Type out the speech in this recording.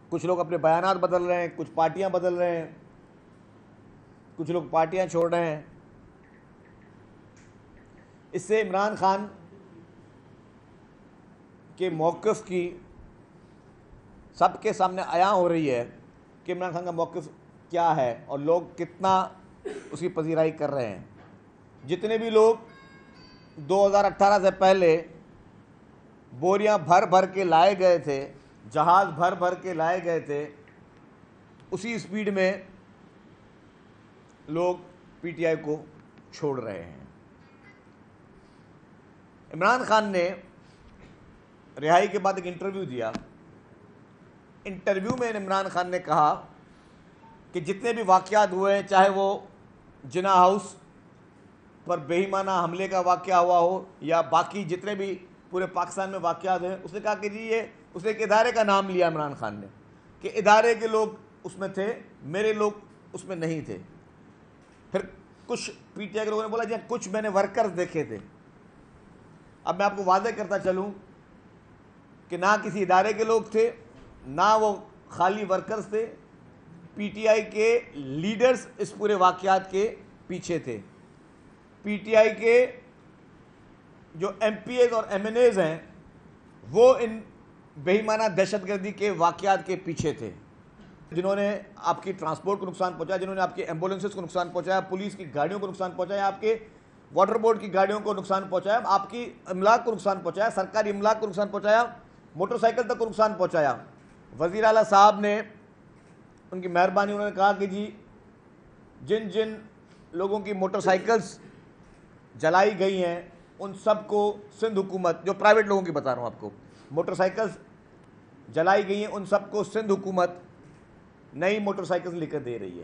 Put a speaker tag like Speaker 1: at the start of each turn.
Speaker 1: کچھ لوگ اپنے بیانات بدل رہے ہیں، کچھ پارٹیاں بدل رہے ہیں، کچھ لوگ پارٹیاں چھوڑ رہے ہیں۔ اس سے عمران خان کے موقف کی سب کے سامنے عیاں ہو رہی ہے کہ عمران خان کا موقف کیا ہے اور لوگ کتنا اس کی پذیرائی کر رہے ہیں۔ جتنے بھی لوگ 2018 سے پہلے بوریاں بھر بھر کے لائے گئے تھے، جہاز بھر بھر کے لائے گئے تھے، اسی سپیڈ میں لوگ پی ٹی آئی کو چھوڑ رہے ہیں۔ عمران خان نے رہائی کے بعد ایک انٹرویو دیا۔ انٹرویو میں عمران خان نے کہا کہ جتنے بھی واقعات ہوئے ہیں، چاہے وہ جناح ہاؤس پر بے ایمانہ حملے کا واقعہ ہوا ہو یا باقی جتنے بھی پورے پاکستان میں واقعات ہیں، اس نے کہا کہ جی اس نے ایک ادارے کا نام لیا عمران خان نے کہ ادارے کے لوگ اس میں تھے، میرے لوگ اس میں نہیں تھے۔ پھر کچھ پی ٹی آئی کے لوگوں نے بولا جی کچھ میں نے ورکرز دیکھے تھے۔ اب میں آپ کو واضح کرتا چلوں کہ نہ کسی ادارے کے لوگ تھے، نہ وہ خالی ورکرز تھے۔ پی ٹی آئی کے لیڈرز اس پورے واقعات کے پیچھے تھے۔ پی ٹی آئی کے جو ایم پی ایز اور ایم این ایز ہیں وہ ان بے ایمانہ دہشت گردی کے واقعات کے پیچھے تھے، جنہوں نے آپ کی ٹرانسپورٹ کو نقصان پہنچایا، جنہوں نے آپ کی ایمبولینسز کو نقصان پہنچایا، پولیس کی گاڑیوں کو نقصان پہنچایا، آپ کے واٹر بورڈ کی گاڑیوں کو نقصان پہنچایا، آپ کی املاک کو نقصان پہنچایا، سرکاری املاک کو نقصان پہنچایا، موٹر سائیکل تک کو نقصان پہنچایا۔ وزیر اعلیٰ صاحب نے ان کی مہربانی، انہوں نے کہا کہ جی جن جن لوگوں کی موٹر سائیکلز جلائی گئی ہیں ان سب کو سندھ حکومت، جو پرائیویٹ لوگوں کی بتا رہا ہوں آپ کو، موٹر سائیکلز جلائی گئی ہیں ان سب کو سندھ حکومت نئی موٹر سائیکلز لے کر دے رہی ہے۔